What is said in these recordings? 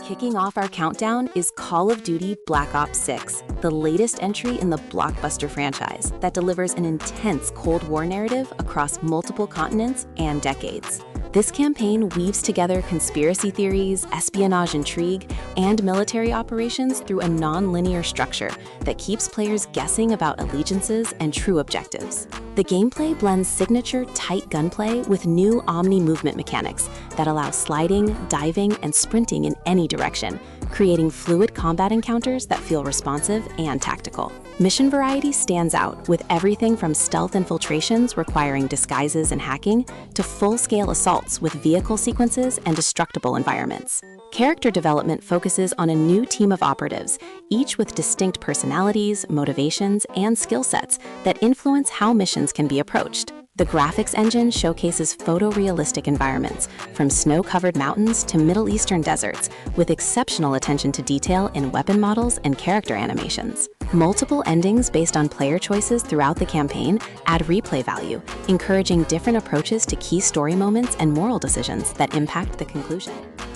Kicking off our countdown is Call of Duty Black Ops 6, the latest entry in the blockbuster franchise that delivers an intense Cold War narrative across multiple continents and decades. This campaign weaves together conspiracy theories, espionage intrigue, and military operations through a non-linear structure that keeps players guessing about allegiances and true objectives. The gameplay blends signature tight gunplay with new Omni movement mechanics that allow sliding, diving, and sprinting in any direction, creating fluid combat encounters that feel responsive and tactical. Mission variety stands out, with everything from stealth infiltrations requiring disguises and hacking to full-scale assaults with vehicle sequences and destructible environments. Character development focuses on a new team of operatives, each with distinct personalities, motivations, and skill sets that influence how missions can be approached. The graphics engine showcases photorealistic environments, from snow-covered mountains to Middle Eastern deserts, with exceptional attention to detail in weapon models and character animations. Multiple endings based on player choices throughout the campaign add replay value, encouraging different approaches to key story moments and moral decisions that impact the conclusion.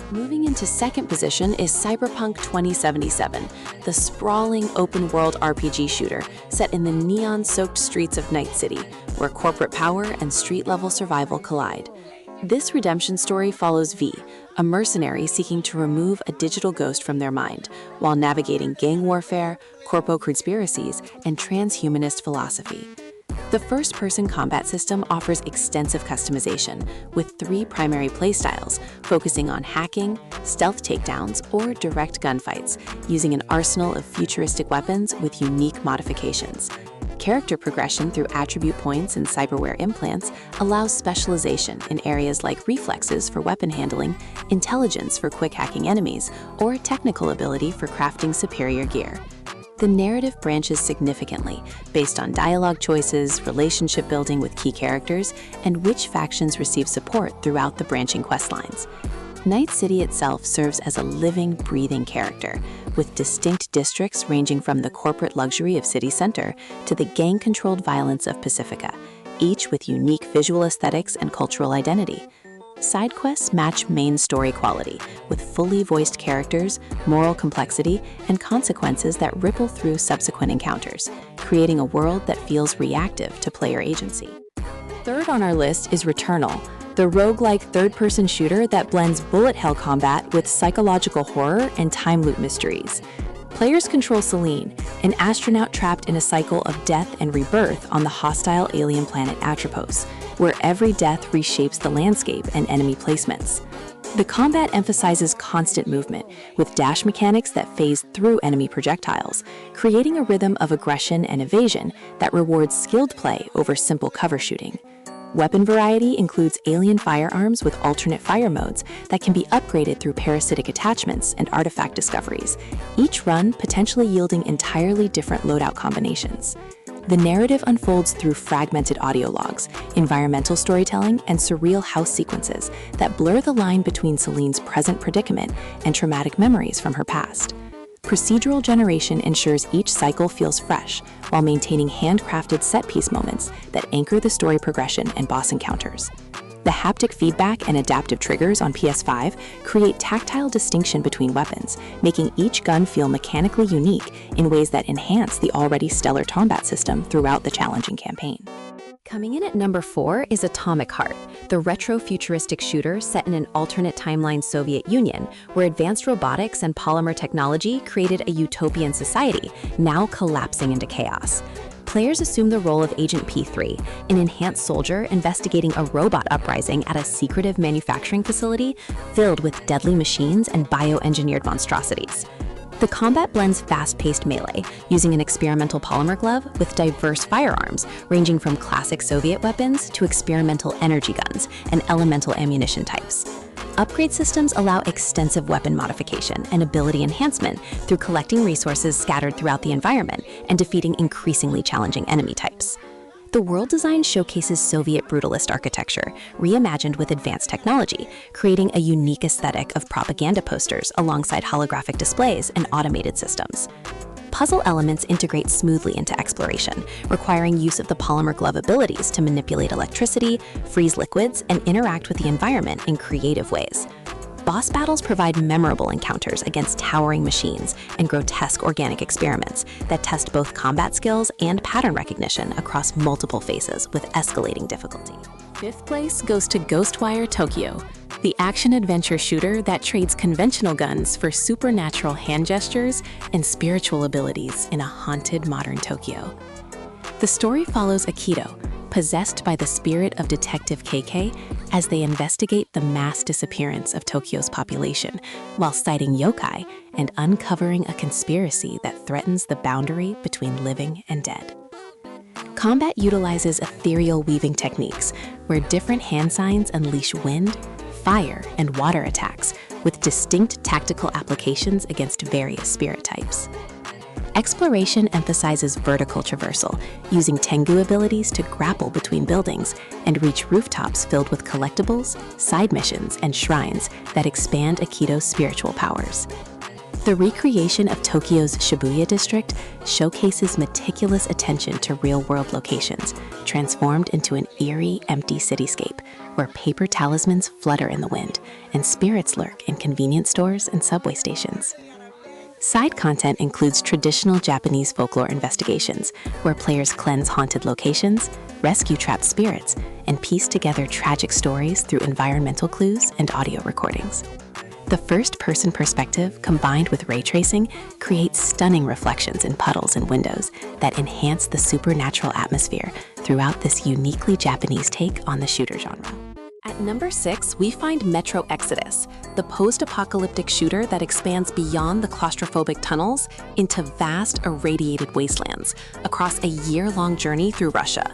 Moving into second position is Cyberpunk 2077, the sprawling open-world RPG shooter set in the neon-soaked streets of Night City, where corporate power and street-level survival collide. This redemption story follows V, a mercenary seeking to remove a digital ghost from their mind, while navigating gang warfare, corpo conspiracies, and transhumanist philosophy. The first-person combat system offers extensive customization, with 3 primary playstyles, focusing on hacking, stealth takedowns, or direct gunfights, using an arsenal of futuristic weapons with unique modifications. Character progression through attribute points and cyberware implants allows specialization in areas like reflexes for weapon handling, intelligence for quick hacking enemies, or technical ability for crafting superior gear. The narrative branches significantly based on dialogue choices, relationship building with key characters, and which factions receive support throughout the branching questlines. Night City itself serves as a living, breathing character, with distinct districts ranging from the corporate luxury of City Center to the gang-controlled violence of Pacifica, each with unique visual aesthetics and cultural identity. Side quests match main story quality, with fully voiced characters, moral complexity, and consequences that ripple through subsequent encounters, creating a world that feels reactive to player agency. Third on our list is Returnal, the roguelike third-person shooter that blends bullet hell combat with psychological horror and time loop mysteries. Players control Celine, an astronaut trapped in a cycle of death and rebirth on the hostile alien planet Atropos, where every death reshapes the landscape and enemy placements. The combat emphasizes constant movement, with dash mechanics that phase through enemy projectiles, creating a rhythm of aggression and evasion that rewards skilled play over simple cover shooting. Weapon variety includes alien firearms with alternate fire modes that can be upgraded through parasitic attachments and artifact discoveries, each run potentially yielding entirely different loadout combinations. The narrative unfolds through fragmented audio logs, environmental storytelling, and surreal house sequences that blur the line between Celine's present predicament and traumatic memories from her past. Procedural generation ensures each cycle feels fresh, while maintaining handcrafted set-piece moments that anchor the story progression and boss encounters. The haptic feedback and adaptive triggers on PS5 create tactile distinction between weapons, making each gun feel mechanically unique in ways that enhance the already stellar combat system throughout the challenging campaign. Coming in at number 4 is Atomic Heart, the retro-futuristic shooter set in an alternate timeline Soviet Union, where advanced robotics and polymer technology created a utopian society, now collapsing into chaos. Players assume the role of Agent P3, an enhanced soldier investigating a robot uprising at a secretive manufacturing facility filled with deadly machines and bioengineered monstrosities. The combat blends fast-paced melee, using an experimental polymer glove with diverse firearms, ranging from classic Soviet weapons to experimental energy guns and elemental ammunition types. Upgrade systems allow extensive weapon modification and ability enhancement through collecting resources scattered throughout the environment and defeating increasingly challenging enemy types. The world design showcases Soviet brutalist architecture, reimagined with advanced technology, creating a unique aesthetic of propaganda posters alongside holographic displays and automated systems. Puzzle elements integrate smoothly into exploration, requiring use of the polymer glove abilities to manipulate electricity, freeze liquids, and interact with the environment in creative ways. Boss battles provide memorable encounters against towering machines and grotesque organic experiments that test both combat skills and pattern recognition across multiple phases with escalating difficulty. Fifth place goes to Ghostwire Tokyo, the action-adventure shooter that trades conventional guns for supernatural hand gestures and spiritual abilities in a haunted modern Tokyo. The story follows Akito, possessed by the spirit of Detective KK, as they investigate the mass disappearance of Tokyo's population while citing yokai and uncovering a conspiracy that threatens the boundary between living and dead. Combat utilizes ethereal weaving techniques where different hand signs unleash wind, fire, and water attacks with distinct tactical applications against various spirit types. Exploration emphasizes vertical traversal, using Tengu abilities to grapple between buildings and reach rooftops filled with collectibles, side missions, and shrines that expand Akito's spiritual powers. The recreation of Tokyo's Shibuya district showcases meticulous attention to real-world locations, transformed into an eerie, empty cityscape where paper talismans flutter in the wind and spirits lurk in convenience stores and subway stations. Side content includes traditional Japanese folklore investigations, where players cleanse haunted locations, rescue trapped spirits, and piece together tragic stories through environmental clues and audio recordings. The first-person perspective, combined with ray tracing, creates stunning reflections in puddles and windows that enhance the supernatural atmosphere throughout this uniquely Japanese take on the shooter genre. At number 6, we find Metro Exodus, the post-apocalyptic shooter that expands beyond the claustrophobic tunnels into vast, irradiated wastelands across a year-long journey through Russia.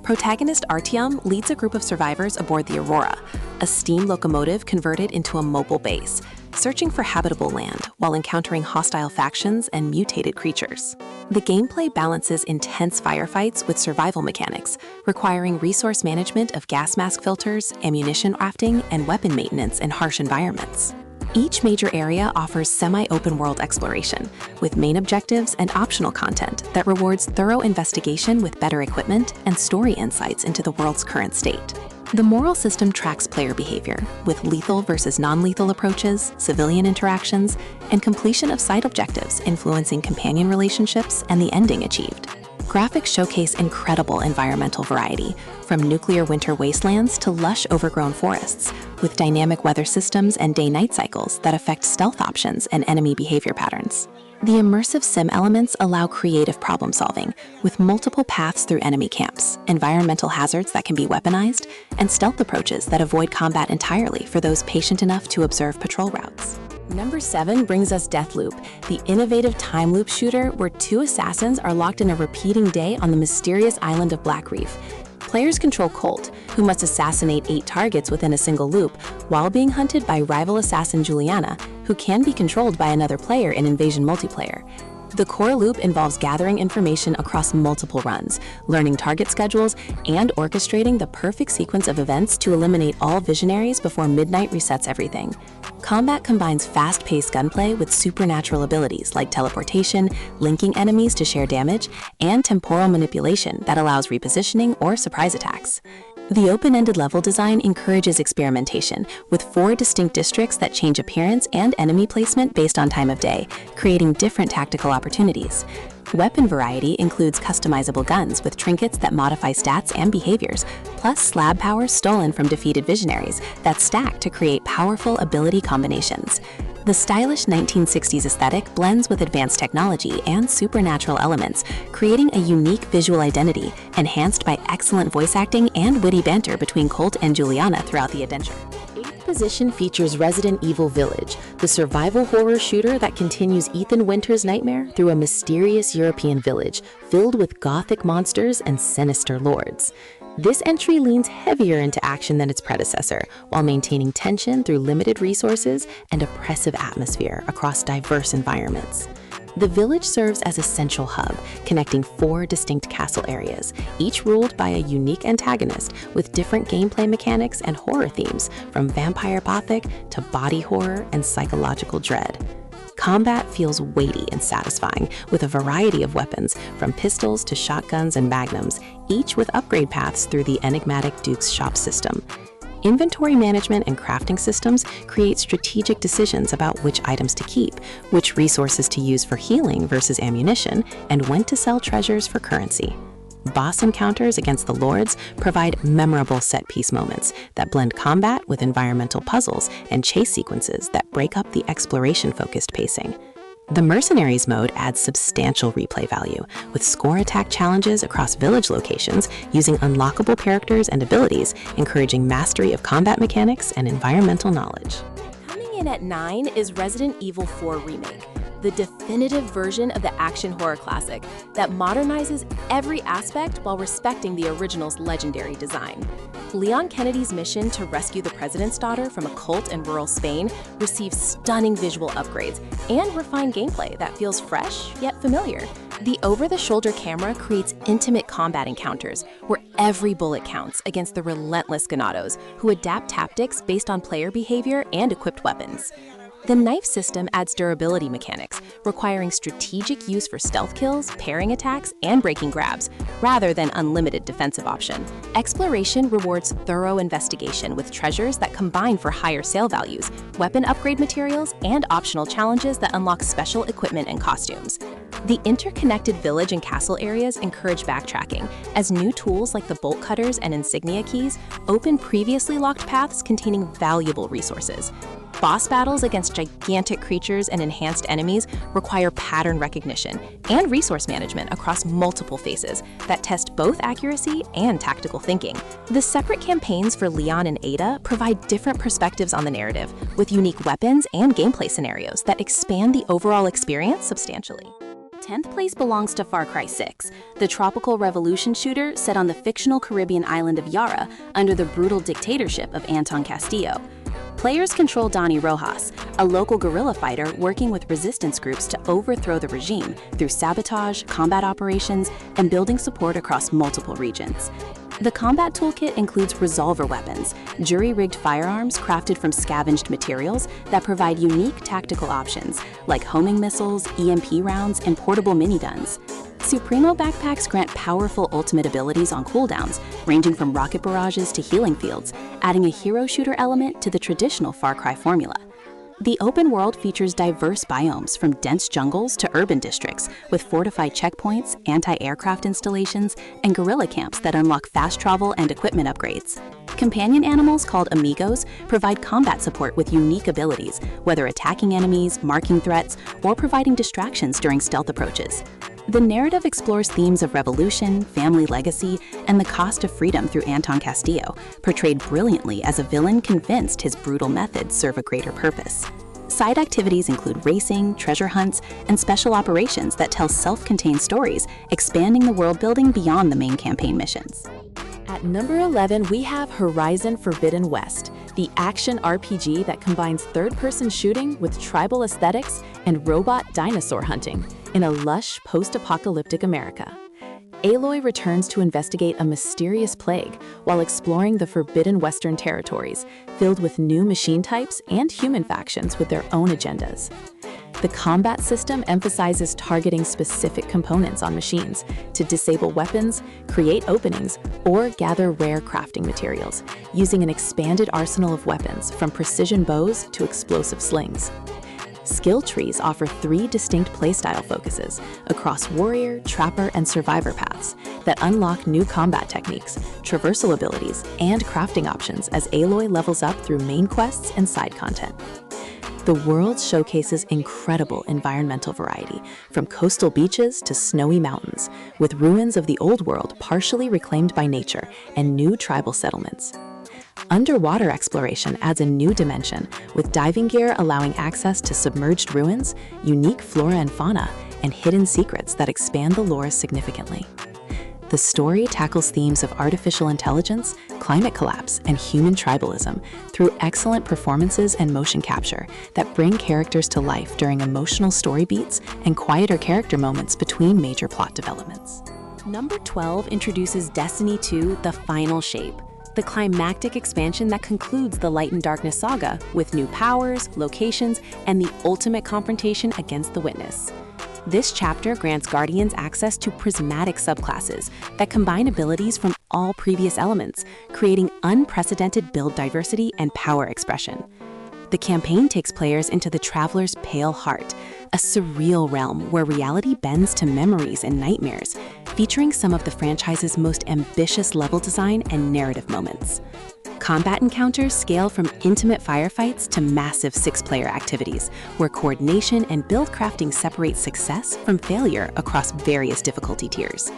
Protagonist Artyom leads a group of survivors aboard the Aurora, a steam locomotive converted into a mobile base, searching for habitable land while encountering hostile factions and mutated creatures. The gameplay balances intense firefights with survival mechanics, requiring resource management of gas mask filters, ammunition crafting, and weapon maintenance in harsh environments. Each major area offers semi-open world exploration, with main objectives and optional content that rewards thorough investigation with better equipment and story insights into the world's current state. The moral system tracks player behavior, with lethal versus non-lethal approaches, civilian interactions, and completion of side objectives influencing companion relationships and the ending achieved. Graphics showcase incredible environmental variety, from nuclear winter wastelands to lush overgrown forests, with dynamic weather systems and day-night cycles that affect stealth options and enemy behavior patterns. The immersive sim elements allow creative problem-solving, with multiple paths through enemy camps, environmental hazards that can be weaponized, and stealth approaches that avoid combat entirely for those patient enough to observe patrol routes. Number 7 brings us Deathloop, the innovative time loop shooter where two assassins are locked in a repeating day on the mysterious island of Black Reef. Players control Colt, who must assassinate 8 targets within a single loop, while being hunted by rival assassin Juliana, who can be controlled by another player in Invasion multiplayer. The core loop involves gathering information across multiple runs, learning target schedules, and orchestrating the perfect sequence of events to eliminate all visionaries before midnight resets everything. Combat combines fast-paced gunplay with supernatural abilities like teleportation, linking enemies to share damage, and temporal manipulation that allows repositioning or surprise attacks. The open-ended level design encourages experimentation, with 4 distinct districts that change appearance and enemy placement based on time of day, creating different tactical opportunities. Weapon variety includes customizable guns with trinkets that modify stats and behaviors, plus slab power stolen from defeated visionaries that stack to create powerful ability combinations. The stylish 1960s aesthetic blends with advanced technology and supernatural elements, creating a unique visual identity, enhanced by excellent voice acting and witty banter between Colt and Juliana throughout the adventure. 8th position features Resident Evil Village, the survival horror shooter that continues Ethan Winter's nightmare through a mysterious European village filled with gothic monsters and sinister lords. This entry leans heavier into action than its predecessor, while maintaining tension through limited resources and oppressive atmosphere across diverse environments. The village serves as a central hub, connecting 4 distinct castle areas, each ruled by a unique antagonist with different gameplay mechanics and horror themes, from vampire gothic to body horror and psychological dread. Combat feels weighty and satisfying, with a variety of weapons, from pistols to shotguns and magnums, each with upgrade paths through the enigmatic Duke's Shop system. Inventory management and crafting systems create strategic decisions about which items to keep, which resources to use for healing versus ammunition, and when to sell treasures for currency. Boss encounters against the Lords provide memorable set-piece moments that blend combat with environmental puzzles and chase sequences that break up the exploration-focused pacing. The Mercenaries mode adds substantial replay value, with score attack challenges across village locations using unlockable characters and abilities, encouraging mastery of combat mechanics and environmental knowledge. Coming in at 9 is Resident Evil 4 Remake, the definitive version of the action horror classic that modernizes every aspect while respecting the original's legendary design. Leon Kennedy's mission to rescue the president's daughter from a cult in rural Spain receives stunning visual upgrades and refined gameplay that feels fresh yet familiar. The over-the-shoulder camera creates intimate combat encounters where every bullet counts against the relentless Ganados, who adapt tactics based on player behavior and equipped weapons. The knife system adds durability mechanics, requiring strategic use for stealth kills, parrying attacks, and breaking grabs, rather than unlimited defensive option. Exploration rewards thorough investigation with treasures that combine for higher sale values, weapon upgrade materials, and optional challenges that unlock special equipment and costumes. The interconnected village and castle areas encourage backtracking, as new tools like the bolt cutters and insignia keys open previously locked paths containing valuable resources. Boss battles against gigantic creatures and enhanced enemies require pattern recognition and resource management across multiple phases that test both accuracy and tactical thinking. The separate campaigns for Leon and Ada provide different perspectives on the narrative, with unique weapons and gameplay scenarios that expand the overall experience substantially. 10th place belongs to Far Cry 6, the tropical revolution shooter set on the fictional Caribbean island of Yara under the brutal dictatorship of Anton Castillo. Players control Donnie Rojas, a local guerrilla fighter working with resistance groups to overthrow the regime through sabotage, combat operations, and building support across multiple regions. The combat toolkit includes resolver weapons, jury-rigged firearms crafted from scavenged materials that provide unique tactical options, like homing missiles, EMP rounds, and portable miniguns. Supremo backpacks grant powerful ultimate abilities on cooldowns, ranging from rocket barrages to healing fields, adding a hero shooter element to the traditional Far Cry formula. The open world features diverse biomes from dense jungles to urban districts, with fortified checkpoints, anti-aircraft installations, and guerrilla camps that unlock fast travel and equipment upgrades. Companion animals called amigos provide combat support with unique abilities, whether attacking enemies, marking threats, or providing distractions during stealth approaches. The narrative explores themes of revolution, family legacy, and the cost of freedom through Anton Castillo, portrayed brilliantly as a villain convinced his brutal methods serve a greater purpose. Side activities include racing, treasure hunts, and special operations that tell self-contained stories, expanding the world building beyond the main campaign missions. At number 11, we have Horizon Forbidden West, the action RPG that combines third-person shooting with tribal aesthetics and robot dinosaur hunting in a lush, post-apocalyptic America. Aloy returns to investigate a mysterious plague while exploring the forbidden Western territories, filled with new machine types and human factions with their own agendas. The combat system emphasizes targeting specific components on machines to disable weapons, create openings, or gather rare crafting materials, using an expanded arsenal of weapons from precision bows to explosive slings. Skill trees offer 3 distinct playstyle focuses across warrior, trapper, and survivor paths that unlock new combat techniques, traversal abilities, and crafting options as Aloy levels up through main quests and side content. The world showcases incredible environmental variety, from coastal beaches to snowy mountains, with ruins of the old world partially reclaimed by nature and new tribal settlements. Underwater exploration adds a new dimension, with diving gear allowing access to submerged ruins, unique flora and fauna, and hidden secrets that expand the lore significantly. The story tackles themes of artificial intelligence, climate collapse, and human tribalism through excellent performances and motion capture that bring characters to life during emotional story beats and quieter character moments between major plot developments. Number 12 introduces Destiny 2: The Final Shape, the climactic expansion that concludes the Light and Darkness saga with new powers, locations, and the ultimate confrontation against the Witness. This chapter grants Guardians access to prismatic subclasses that combine abilities from all previous elements, creating unprecedented build diversity and power expression. The campaign takes players into the Traveler's Pale Heart, a surreal realm where reality bends to memories and nightmares, featuring some of the franchise's most ambitious level design and narrative moments. Combat encounters scale from intimate firefights to massive six-player activities, where coordination and build crafting separate success from failure across various difficulty tiers.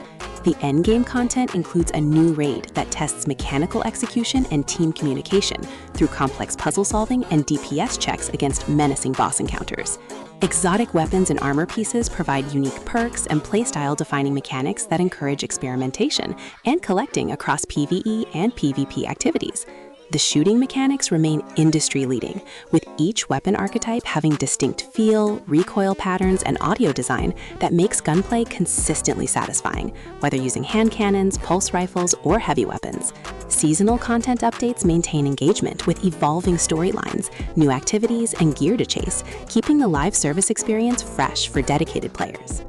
The endgame content includes a new raid that tests mechanical execution and team communication through complex puzzle solving and DPS checks against menacing boss encounters. Exotic weapons and armor pieces provide unique perks and playstyle-defining mechanics that encourage experimentation and collecting across PvE and PvP activities. The shooting mechanics remain industry-leading, with each weapon archetype having distinct feel, recoil patterns, and audio design that makes gunplay consistently satisfying, whether using hand cannons, pulse rifles, or heavy weapons. Seasonal content updates maintain engagement with evolving storylines, new activities, and gear to chase, keeping the live service experience fresh for dedicated players.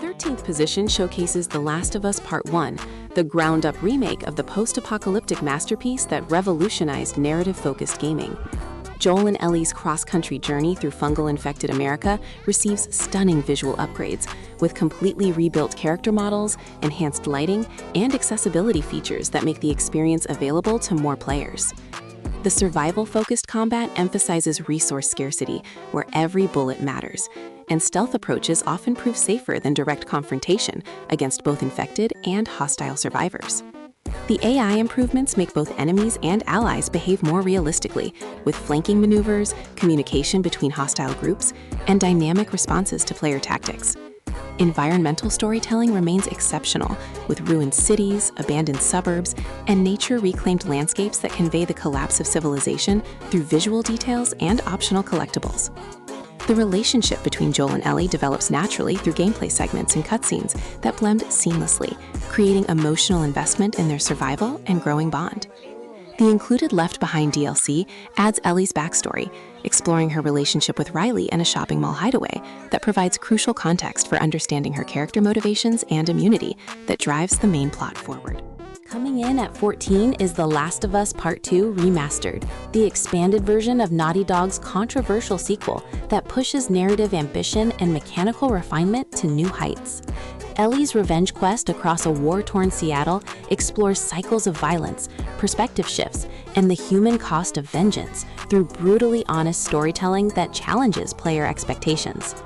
13th position showcases The Last of Us Part 1, the ground-up remake of the post-apocalyptic masterpiece that revolutionized narrative-focused gaming. Joel and Ellie's cross-country journey through fungal-infected America receives stunning visual upgrades, with completely rebuilt character models, enhanced lighting, and accessibility features that make the experience available to more players. The survival-focused combat emphasizes resource scarcity, where every bullet matters, and stealth approaches often prove safer than direct confrontation against both infected and hostile survivors. The AI improvements make both enemies and allies behave more realistically, with flanking maneuvers, communication between hostile groups, and dynamic responses to player tactics. Environmental storytelling remains exceptional, with ruined cities, abandoned suburbs, and nature-reclaimed landscapes that convey the collapse of civilization through visual details and optional collectibles. The relationship between Joel and Ellie develops naturally through gameplay segments and cutscenes that blend seamlessly, creating emotional investment in their survival and growing bond. The included Left Behind DLC adds Ellie's backstory, exploring her relationship with Riley in a shopping mall hideaway that provides crucial context for understanding her character motivations and immunity that drives the main plot forward. Coming in at 14 is The Last of Us Part 2 Remastered, the expanded version of Naughty Dog's controversial sequel that pushes narrative ambition and mechanical refinement to new heights. Ellie's revenge quest across a war-torn Seattle explores cycles of violence, perspective shifts, and the human cost of vengeance through brutally honest storytelling that challenges player expectations.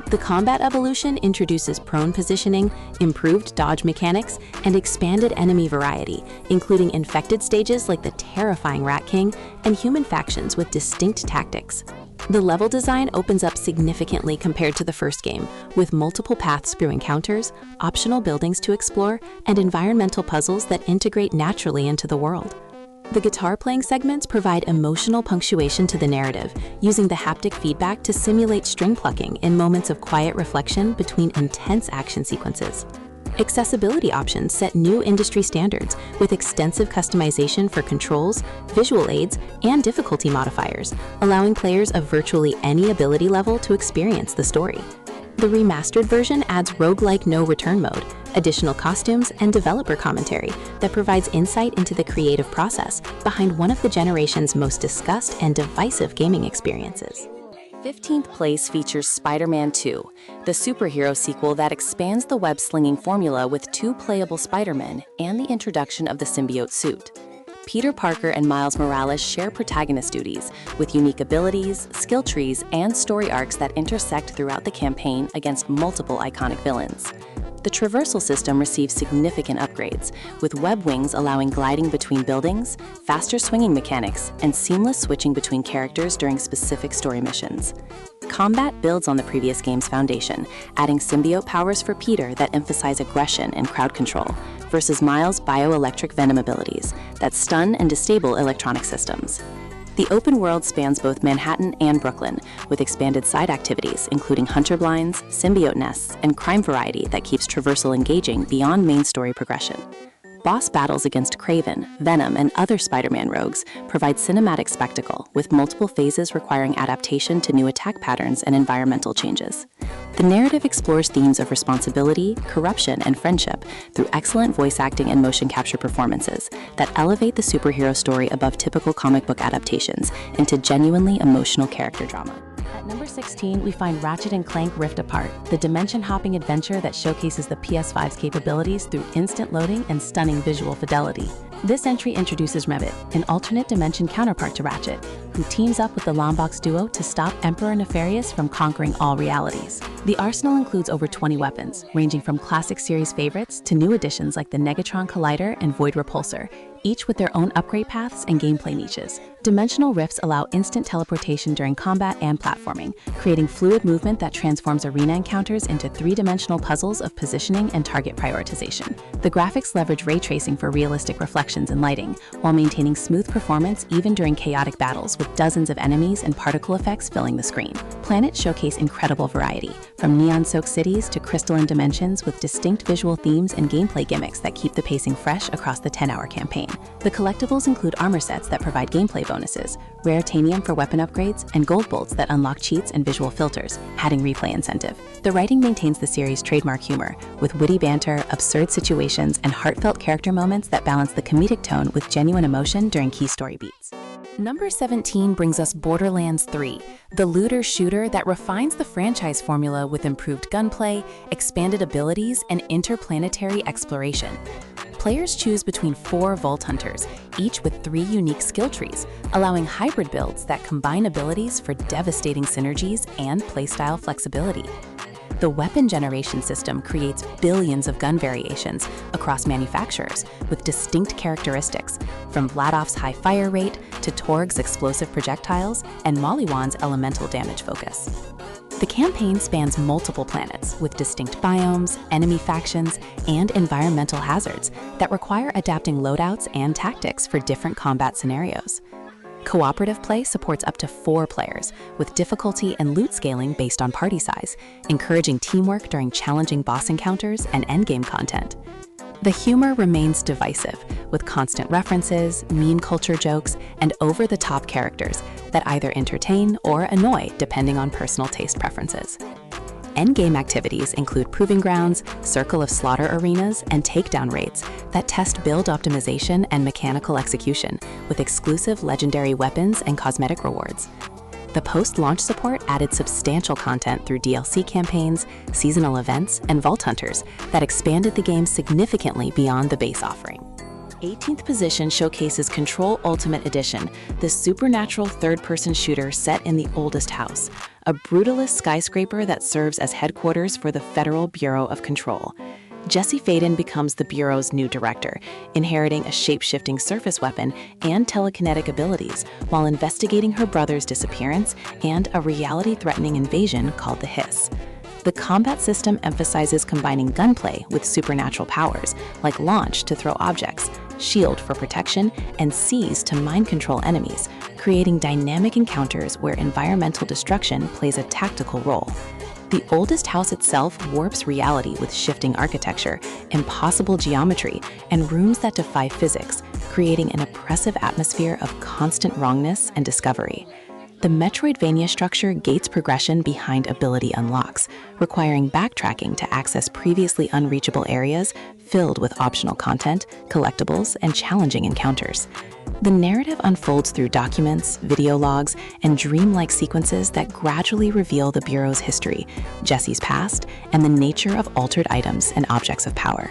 The combat evolution introduces prone positioning, improved dodge mechanics, and expanded enemy variety, including infected stages like the terrifying Rat King and human factions with distinct tactics. The level design opens up significantly compared to the first game, with multiple paths through encounters, optional buildings to explore, and environmental puzzles that integrate naturally into the world. The guitar-playing segments provide emotional punctuation to the narrative, using the haptic feedback to simulate string plucking in moments of quiet reflection between intense action sequences. Accessibility options set new industry standards with extensive customization for controls, visual aids, and difficulty modifiers, allowing players of virtually any ability level to experience the story. The remastered version adds roguelike no-return mode, additional costumes, and developer commentary that provides insight into the creative process behind one of the generation's most discussed and divisive gaming experiences. 15th place features Spider-Man 2, the superhero sequel that expands the web-slinging formula with 2 playable Spider-Men and the introduction of the symbiote suit. Peter Parker and Miles Morales share protagonist duties, with unique abilities, skill trees, and story arcs that intersect throughout the campaign against multiple iconic villains. The traversal system receives significant upgrades, with web wings allowing gliding between buildings, faster swinging mechanics, and seamless switching between characters during specific story missions. Combat builds on the previous game's foundation, adding symbiote powers for Peter that emphasize aggression and crowd control, versus Miles' bioelectric venom abilities that stun and disable electronic systems. The open world spans both Manhattan and Brooklyn, with expanded side activities including hunter blinds, symbiote nests, and crime variety that keeps traversal engaging beyond main story progression. Boss battles against Kraven, Venom, and other Spider-Man rogues provide cinematic spectacle, with multiple phases requiring adaptation to new attack patterns and environmental changes. The narrative explores themes of responsibility, corruption, and friendship through excellent voice acting and motion capture performances that elevate the superhero story above typical comic book adaptations into genuinely emotional character drama. At number 16, we find Ratchet and Clank Rift Apart, the dimension-hopping adventure that showcases the PS5's capabilities through instant loading and stunning visual fidelity. This entry introduces Revit, an alternate dimension counterpart to Ratchet, who teams up with the Lombox duo to stop Emperor Nefarious from conquering all realities. The arsenal includes over 20 weapons, ranging from classic series favorites to new additions like the Negatron Collider and Void Repulsor, each with their own upgrade paths and gameplay niches. Dimensional rifts allow instant teleportation during combat and platforming, creating fluid movement that transforms arena encounters into three-dimensional puzzles of positioning and target prioritization. The graphics leverage ray tracing for realistic reflections and lighting, while maintaining smooth performance even during chaotic battles with dozens of enemies and particle effects filling the screen. Planets showcase incredible variety, from neon-soaked cities to crystalline dimensions with distinct visual themes and gameplay gimmicks that keep the pacing fresh across the 10-hour campaign. The collectibles include armor sets that provide gameplay bonuses, rare titanium for weapon upgrades, and gold bolts that unlock cheats and visual filters, adding replay incentive. The writing maintains the series' trademark humor, with witty banter, absurd situations, and heartfelt character moments that balance the comedic tone with genuine emotion during key story beats. Number 17 brings us Borderlands 3, the looter-shooter that refines the franchise formula with improved gunplay, expanded abilities, and interplanetary exploration. Players choose between 4 Vault Hunters, each with 3 unique skill trees, allowing hybrid builds that combine abilities for devastating synergies and playstyle flexibility. The weapon generation system creates billions of gun variations across manufacturers with distinct characteristics, from Vladov's high fire rate to Torg's explosive projectiles and Maliwan's elemental damage focus. The campaign spans multiple planets with distinct biomes, enemy factions, and environmental hazards that require adapting loadouts and tactics for different combat scenarios. Cooperative play supports up to 4 players, with difficulty and loot scaling based on party size, encouraging teamwork during challenging boss encounters and endgame content. The humor remains divisive, with constant references, meme culture jokes, and over-the-top characters that either entertain or annoy depending on personal taste preferences. Endgame activities include proving grounds, circle of slaughter arenas, and takedown raids that test build optimization and mechanical execution with exclusive legendary weapons and cosmetic rewards. The post-launch support added substantial content through DLC campaigns, seasonal events, and Vault Hunters that expanded the game significantly beyond the base offering. 18th position showcases Control Ultimate Edition, the supernatural third-person shooter set in the oldest house, a brutalist skyscraper that serves as headquarters for the Federal Bureau of Control. Jesse Faden becomes the Bureau's new director, inheriting a shape-shifting surface weapon and telekinetic abilities while investigating her brother's disappearance and a reality-threatening invasion called the Hiss. The combat system emphasizes combining gunplay with supernatural powers, like launch to throw objects, shield for protection, and seize to mind control enemies, creating dynamic encounters where environmental destruction plays a tactical role. The oldest house itself warps reality with shifting architecture, impossible geometry, and rooms that defy physics, creating an oppressive atmosphere of constant wrongness and discovery. The Metroidvania structure gates progression behind ability unlocks, requiring backtracking to access previously unreachable areas filled with optional content, collectibles, and challenging encounters. The narrative unfolds through documents, video logs, and dreamlike sequences that gradually reveal the Bureau's history, Jesse's past, and the nature of altered items and objects of power.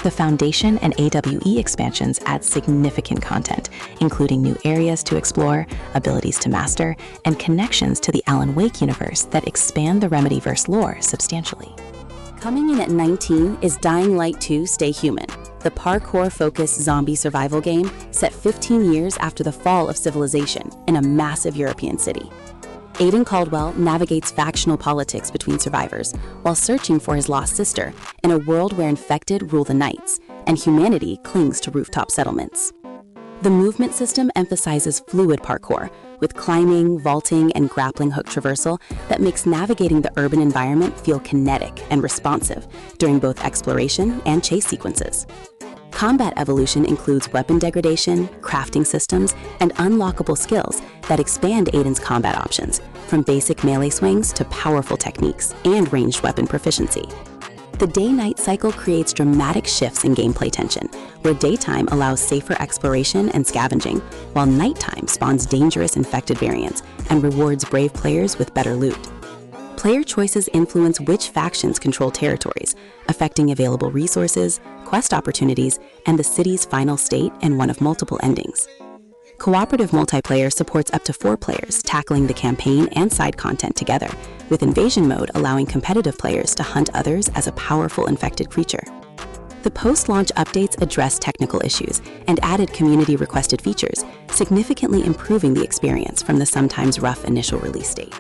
The Foundation and AWE expansions add significant content, including new areas to explore, abilities to master, and connections to the Alan Wake universe that expand the Remedyverse lore substantially. Coming in at 19 is Dying Light 2: Stay Human, the parkour-focused zombie survival game set 15 years after the fall of civilization in a massive European city. Aidan Caldwell navigates factional politics between survivors while searching for his lost sister in a world where infected rule the nights and humanity clings to rooftop settlements. The movement system emphasizes fluid parkour with climbing, vaulting, and grappling hook traversal that makes navigating the urban environment feel kinetic and responsive during both exploration and chase sequences. Combat evolution includes weapon degradation, crafting systems, and unlockable skills that expand Aiden's combat options, from basic melee swings to powerful techniques and ranged weapon proficiency. The day-night cycle creates dramatic shifts in gameplay tension, where daytime allows safer exploration and scavenging, while nighttime spawns dangerous infected variants and rewards brave players with better loot. Player choices influence which factions control territories, affecting available resources, quest opportunities, and the city's final state in one of multiple endings. Cooperative multiplayer supports up to 4 players tackling the campaign and side content together, with invasion mode allowing competitive players to hunt others as a powerful infected creature. The post-launch updates addressed technical issues and added community-requested features, significantly improving the experience from the sometimes rough initial release date.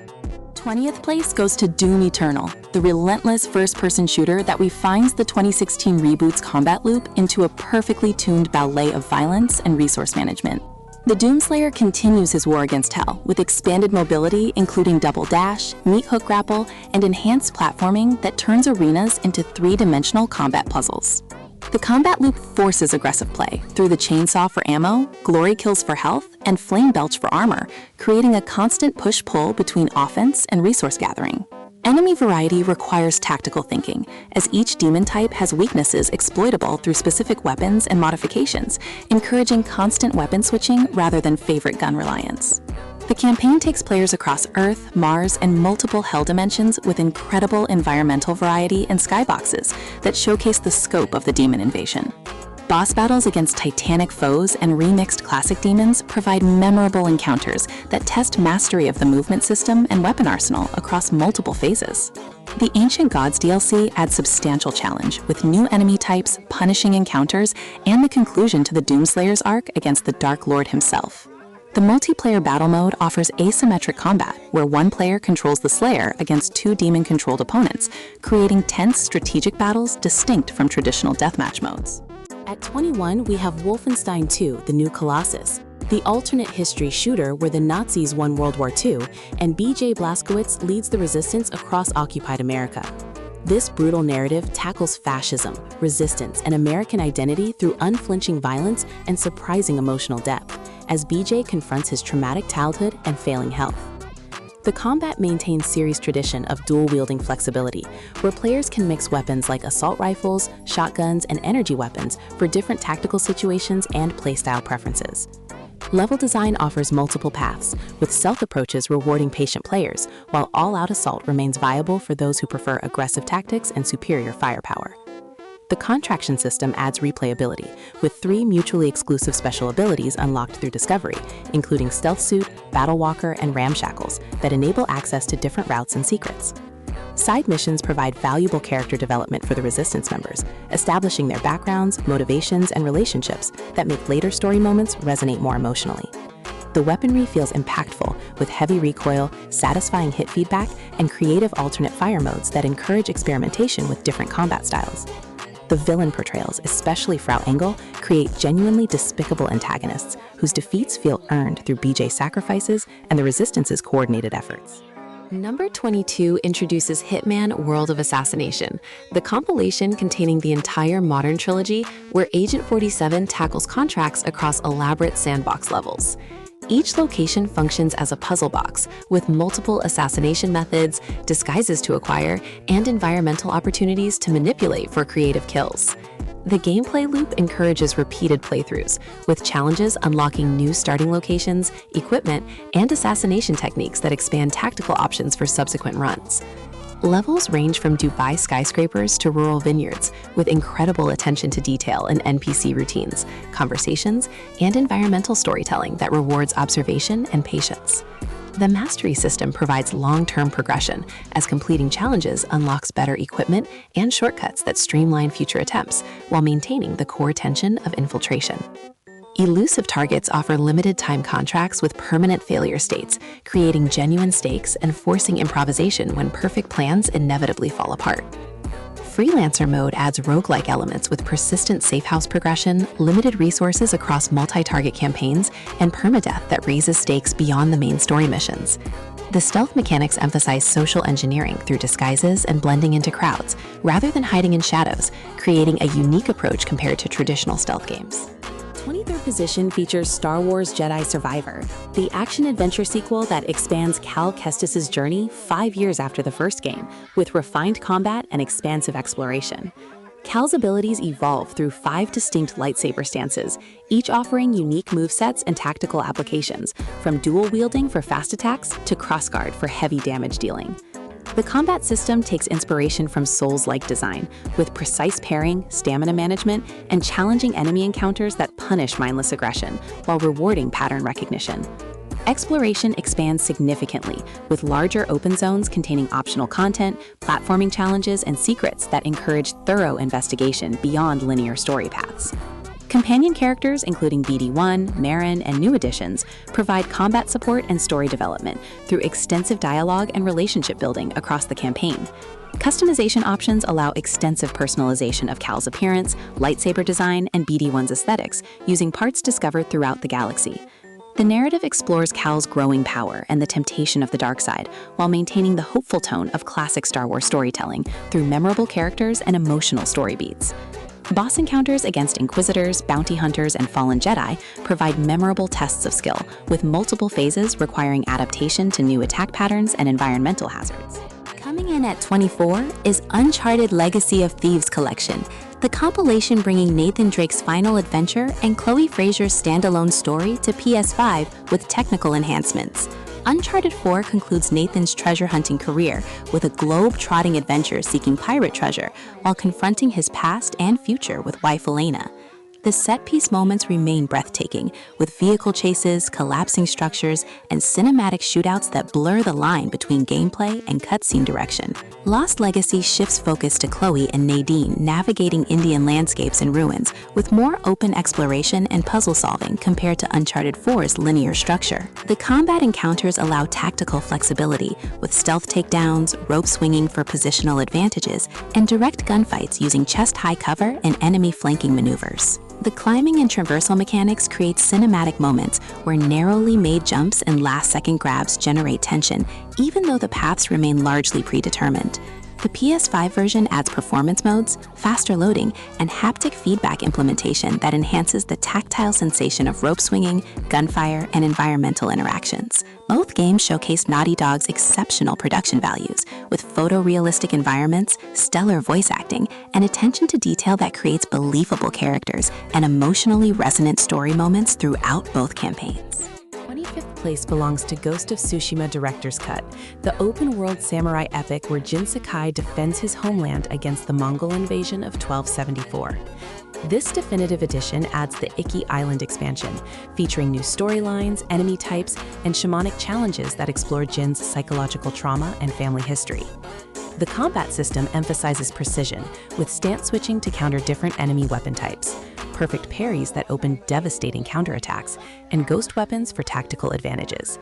20th place goes to Doom Eternal, the relentless first-person shooter that refines the 2016 reboot's combat loop into a perfectly tuned ballet of violence and resource management. The Doomslayer continues his war against Hell with expanded mobility, including double dash, meat hook grapple, and enhanced platforming that turns arenas into 3-dimensional combat puzzles. The combat loop forces aggressive play through the chainsaw for ammo, glory kills for health, and flame belch for armor, creating a constant push-pull between offense and resource gathering. Enemy variety requires tactical thinking, as each demon type has weaknesses exploitable through specific weapons and modifications, encouraging constant weapon switching rather than favorite gun reliance. The campaign takes players across Earth, Mars, and multiple Hell dimensions with incredible environmental variety and skyboxes that showcase the scope of the demon invasion. Boss battles against titanic foes and remixed classic demons provide memorable encounters that test mastery of the movement system and weapon arsenal across multiple phases. The Ancient Gods DLC adds substantial challenge with new enemy types, punishing encounters, and the conclusion to the Doomslayer's arc against the Dark Lord himself. The multiplayer battle mode offers asymmetric combat, where one player controls the Slayer against 2 demon-controlled opponents, creating tense strategic battles distinct from traditional deathmatch modes. At 21, we have Wolfenstein 2, the new Colossus, the alternate history shooter where the Nazis won World War II, and BJ Blazkowicz leads the resistance across occupied America. This brutal narrative tackles fascism, resistance, and American identity through unflinching violence and surprising emotional depth, as BJ confronts his traumatic childhood and failing health. The combat maintains series tradition of dual-wielding flexibility, where players can mix weapons like assault rifles, shotguns, and energy weapons for different tactical situations and playstyle preferences. Level design offers multiple paths, with stealth approaches rewarding patient players, while all-out assault remains viable for those who prefer aggressive tactics and superior firepower. The contraction system adds replayability, with 3 mutually exclusive special abilities unlocked through discovery, including Stealth Suit, Battle Walker, and Ramshackles, that enable access to different routes and secrets. Side missions provide valuable character development for the Resistance members, establishing their backgrounds, motivations, and relationships that make later story moments resonate more emotionally. The weaponry feels impactful, with heavy recoil, satisfying hit feedback, and creative alternate fire modes that encourage experimentation with different combat styles. The villain portrayals, especially Frau Engel, create genuinely despicable antagonists whose defeats feel earned through BJ's sacrifices and the Resistance's coordinated efforts. Number 22 introduces Hitman World of Assassination, the compilation containing the entire modern trilogy where Agent 47 tackles contracts across elaborate sandbox levels. Each location functions as a puzzle box with multiple assassination methods, disguises to acquire, and environmental opportunities to manipulate for creative kills. The gameplay loop encourages repeated playthroughs, with challenges unlocking new starting locations, equipment, and assassination techniques that expand tactical options for subsequent runs. Levels range from Dubai skyscrapers to rural vineyards, with incredible attention to detail in NPC routines, conversations, and environmental storytelling that rewards observation and patience. The mastery system provides long-term progression, as completing challenges unlocks better equipment and shortcuts that streamline future attempts, while maintaining the core tension of infiltration. Elusive targets offer limited-time contracts with permanent failure states, creating genuine stakes and forcing improvisation when perfect plans inevitably fall apart. Freelancer mode adds roguelike elements with persistent safehouse progression, limited resources across multi-target campaigns, and permadeath that raises stakes beyond the main story missions. The stealth mechanics emphasize social engineering through disguises and blending into crowds, rather than hiding in shadows, creating a unique approach compared to traditional stealth games. 23rd position features Star Wars Jedi Survivor, the action-adventure sequel that expands Cal Kestis's journey 5 years after the first game, with refined combat and expansive exploration. Cal's abilities evolve through 5 distinct lightsaber stances, each offering unique movesets and tactical applications, from dual-wielding for fast attacks to crossguard for heavy damage dealing. The combat system takes inspiration from Souls-like design, with precise parrying, stamina management, and challenging enemy encounters that punish mindless aggression, while rewarding pattern recognition. Exploration expands significantly, with larger open zones containing optional content, platforming challenges, and secrets that encourage thorough investigation beyond linear story paths. Companion characters, including BD-1, Marin, and new additions, provide combat support and story development through extensive dialogue and relationship building across the campaign. Customization options allow extensive personalization of Cal's appearance, lightsaber design, and BD-1's aesthetics, using parts discovered throughout the galaxy. The narrative explores Cal's growing power and the temptation of the dark side, while maintaining the hopeful tone of classic Star Wars storytelling through memorable characters and emotional story beats. Boss encounters against Inquisitors, bounty hunters, and fallen Jedi provide memorable tests of skill, with multiple phases requiring adaptation to new attack patterns and environmental hazards. Coming in at 24 is Uncharted Legacy of Thieves Collection, the compilation bringing Nathan Drake's final adventure and Chloe Frazier's standalone story to PS5 with technical enhancements. Uncharted 4 concludes Nathan's treasure-hunting career with a globe-trotting adventure seeking pirate treasure while confronting his past and future with wife Elena. The set-piece moments remain breathtaking, with vehicle chases, collapsing structures, and cinematic shootouts that blur the line between gameplay and cutscene direction. Lost Legacy shifts focus to Chloe and Nadine navigating Indian landscapes and ruins, with more open exploration and puzzle solving compared to Uncharted 4's linear structure. The combat encounters allow tactical flexibility, with stealth takedowns, rope swinging for positional advantages, and direct gunfights using chest-high cover and enemy flanking maneuvers. The climbing and traversal mechanics create cinematic moments where narrowly made jumps and last-second grabs generate tension, even though the paths remain largely predetermined. The PS5 version adds performance modes, faster loading, and haptic feedback implementation that enhances the tactile sensation of rope swinging, gunfire, and environmental interactions. Both games showcase Naughty Dog's exceptional production values, with photorealistic environments, stellar voice acting, and attention to detail that creates believable characters and emotionally resonant story moments throughout both campaigns. 25th place belongs to Ghost of Tsushima Director's Cut, the open-world samurai epic where Jin Sakai defends his homeland against the Mongol invasion of 1274. This definitive edition adds the Iki Island expansion, featuring new storylines, enemy types, and shamanic challenges that explore Jin's psychological trauma and family history. The combat system emphasizes precision, with stance switching to counter different enemy weapon types, perfect parries that open devastating counterattacks, and ghost weapons for tactical advantages.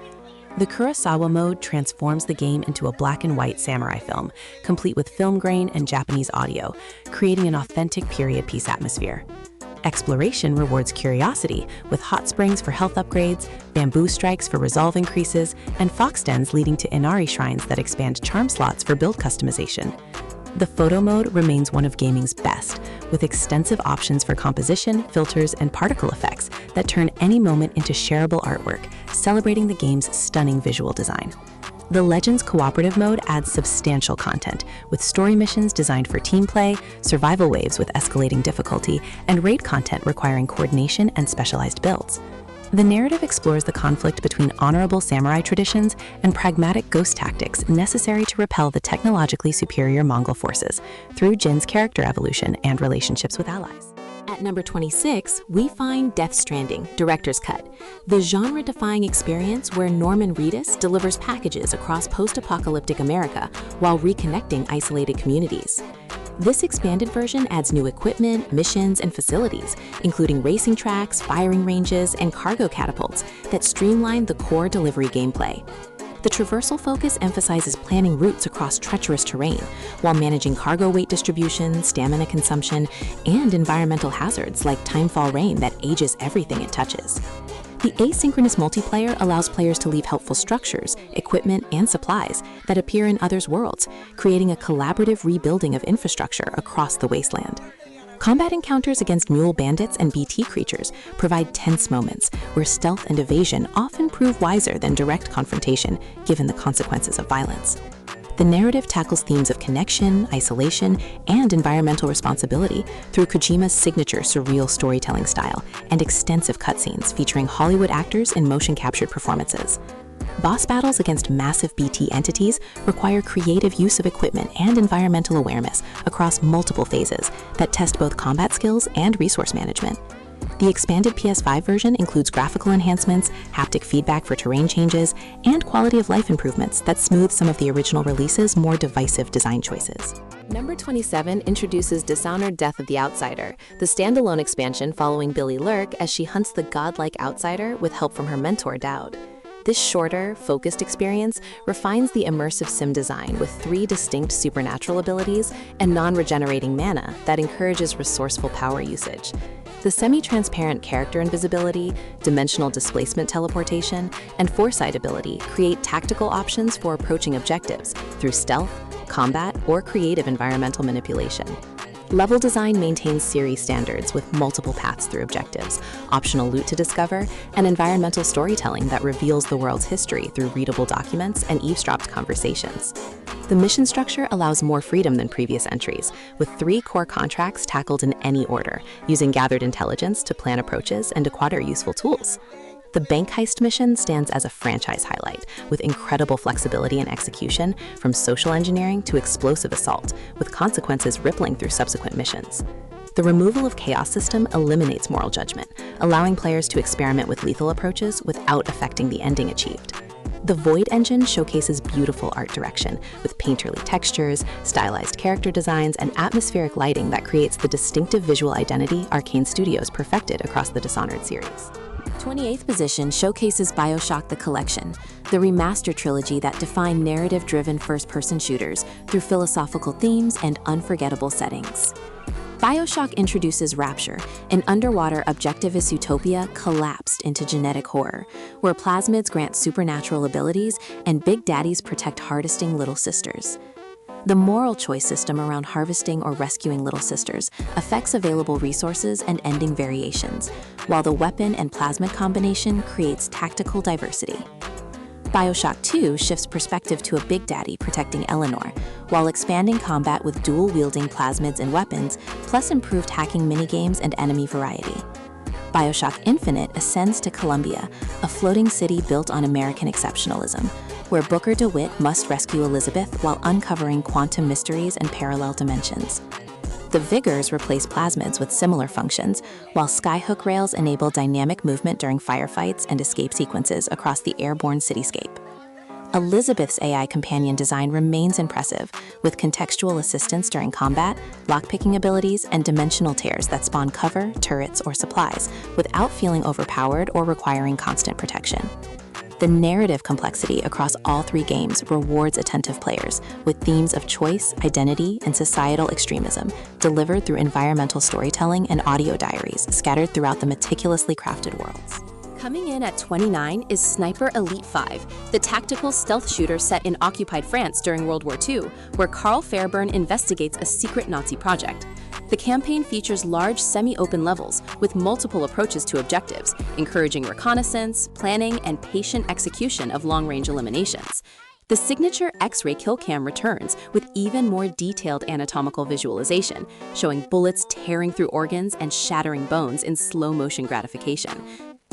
The Kurosawa mode transforms the game into a black-and-white samurai film, complete with film grain and Japanese audio, creating an authentic period piece atmosphere. Exploration rewards curiosity, with hot springs for health upgrades, bamboo strikes for resolve increases, and fox dens leading to Inari shrines that expand charm slots for build customization. The photo mode remains one of gaming's best, with extensive options for composition, filters, and particle effects that turn any moment into shareable artwork, celebrating the game's stunning visual design. The Legends cooperative mode adds substantial content, with story missions designed for team play, survival waves with escalating difficulty, and raid content requiring coordination and specialized builds. The narrative explores the conflict between honorable samurai traditions and pragmatic ghost tactics necessary to repel the technologically superior Mongol forces through Jin's character evolution and relationships with allies. At number 26, we find Death Stranding, Director's Cut, the genre-defying experience where Norman Reedus delivers packages across post-apocalyptic America while reconnecting isolated communities. This expanded version adds new equipment, missions, and facilities, including racing tracks, firing ranges, and cargo catapults that streamline the core delivery gameplay. The traversal focus emphasizes planning routes across treacherous terrain, while managing cargo weight distribution, stamina consumption, and environmental hazards like timefall rain that ages everything it touches. The asynchronous multiplayer allows players to leave helpful structures, equipment, and supplies that appear in others' worlds, creating a collaborative rebuilding of infrastructure across the wasteland. Combat encounters against mule bandits and BT creatures provide tense moments where stealth and evasion often prove wiser than direct confrontation given the consequences of violence. The narrative tackles themes of connection, isolation, and environmental responsibility through Kojima's signature surreal storytelling style and extensive cutscenes featuring Hollywood actors in motion-captured performances. Boss battles against massive BT entities require creative use of equipment and environmental awareness across multiple phases that test both combat skills and resource management. The expanded PS5 version includes graphical enhancements, haptic feedback for terrain changes, and quality of life improvements that smooth some of the original release's more divisive design choices. Number 27 introduces Dishonored: Death of the Outsider, the standalone expansion following Billy Lurk as she hunts the godlike outsider with help from her mentor Dowd. This shorter, focused experience refines the immersive sim design with 3 distinct supernatural abilities and non-regenerating mana that encourages resourceful power usage. The semi-transparent character invisibility, dimensional displacement teleportation, and foresight ability create tactical options for approaching objectives through stealth, combat, or creative environmental manipulation. Level design maintains series standards with multiple paths through objectives, optional loot to discover, and environmental storytelling that reveals the world's history through readable documents and eavesdropped conversations. The mission structure allows more freedom than previous entries, with 3 core contracts tackled in any order, using gathered intelligence to plan approaches and acquire useful tools. The bank heist mission stands as a franchise highlight, with incredible flexibility in execution, from social engineering to explosive assault, with consequences rippling through subsequent missions. The removal of chaos system eliminates moral judgment, allowing players to experiment with lethal approaches without affecting the ending achieved. The Void engine showcases beautiful art direction, with painterly textures, stylized character designs, and atmospheric lighting that creates the distinctive visual identity Arcane Studios perfected across the Dishonored series. 28th position showcases BioShock: The Collection, the remastered trilogy that defined narrative-driven first-person shooters through philosophical themes and unforgettable settings. BioShock introduces Rapture, an underwater objectivist utopia collapsed into genetic horror, where plasmids grant supernatural abilities and Big Daddies protect harvesting little sisters. The moral choice system around harvesting or rescuing little sisters affects available resources and ending variations, while the weapon and plasmid combination creates tactical diversity. BioShock 2 shifts perspective to a Big Daddy protecting Eleanor, while expanding combat with dual-wielding plasmids and weapons, plus improved hacking minigames and enemy variety. BioShock Infinite ascends to Columbia, a floating city built on American exceptionalism, where Booker DeWitt must rescue Elizabeth while uncovering quantum mysteries and parallel dimensions. The Vigors replace plasmids with similar functions, while skyhook rails enable dynamic movement during firefights and escape sequences across the airborne cityscape. Elizabeth's AI companion design remains impressive, with contextual assistance during combat, lockpicking abilities, and dimensional tears that spawn cover, turrets, or supplies, without feeling overpowered or requiring constant protection. The narrative complexity across all 3 games rewards attentive players, with themes of choice, identity, and societal extremism delivered through environmental storytelling and audio diaries scattered throughout the meticulously crafted worlds. Coming in at 29 is Sniper Elite 5, the tactical stealth shooter set in occupied France during World War II, where Carl Fairburn investigates a secret Nazi project. The campaign features large semi-open levels with multiple approaches to objectives, encouraging reconnaissance, planning, and patient execution of long-range eliminations. The signature X-ray kill cam returns with even more detailed anatomical visualization, showing bullets tearing through organs and shattering bones in slow-motion gratification.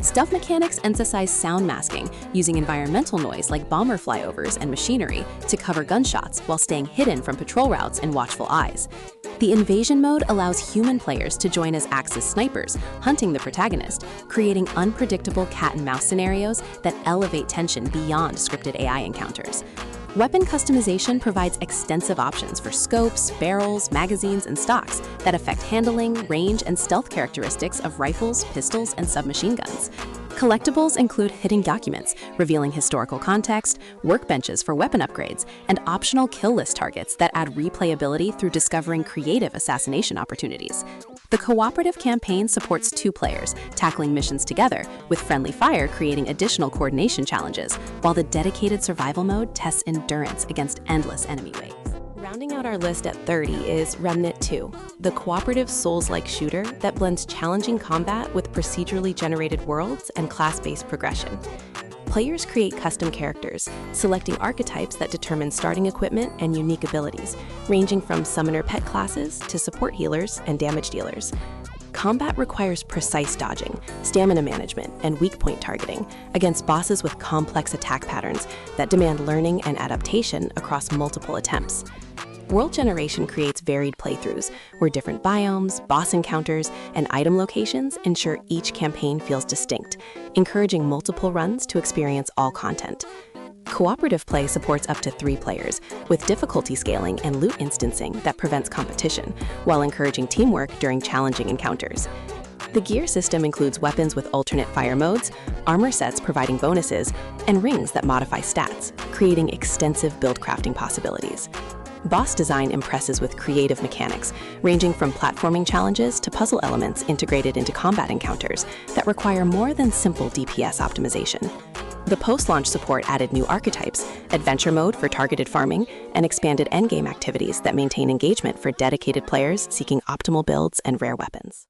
Stealth mechanics emphasize sound masking, using environmental noise like bomber flyovers and machinery to cover gunshots while staying hidden from patrol routes and watchful eyes. The invasion mode allows human players to join as Axis snipers, hunting the protagonist, creating unpredictable cat-and-mouse scenarios that elevate tension beyond scripted AI encounters. Weapon customization provides extensive options for scopes, barrels, magazines, and stocks that affect handling, range, and stealth characteristics of rifles, pistols, and submachine guns. Collectibles include hidden documents, revealing historical context, workbenches for weapon upgrades, and optional kill list targets that add replayability through discovering creative assassination opportunities. The cooperative campaign supports 2 players, tackling missions together, with friendly fire creating additional coordination challenges, while the dedicated survival mode tests endurance against endless enemy waves. Rounding out our list at 30 is Remnant 2, the cooperative Souls-like shooter that blends challenging combat with procedurally generated worlds and class-based progression. Players create custom characters, selecting archetypes that determine starting equipment and unique abilities, ranging from summoner pet classes to support healers and damage dealers. Combat requires precise dodging, stamina management, and weak point targeting against bosses with complex attack patterns that demand learning and adaptation across multiple attempts. World Generation creates varied playthroughs where different biomes, boss encounters, and item locations ensure each campaign feels distinct, encouraging multiple runs to experience all content. Cooperative play supports up to 3 players, with difficulty scaling and loot instancing that prevents competition, while encouraging teamwork during challenging encounters. The gear system includes weapons with alternate fire modes, armor sets providing bonuses, and rings that modify stats, creating extensive build crafting possibilities. Boss design impresses with creative mechanics, ranging from platforming challenges to puzzle elements integrated into combat encounters that require more than simple DPS optimization. The post-launch support added new archetypes, adventure mode for targeted farming, and expanded endgame activities that maintain engagement for dedicated players seeking optimal builds and rare weapons.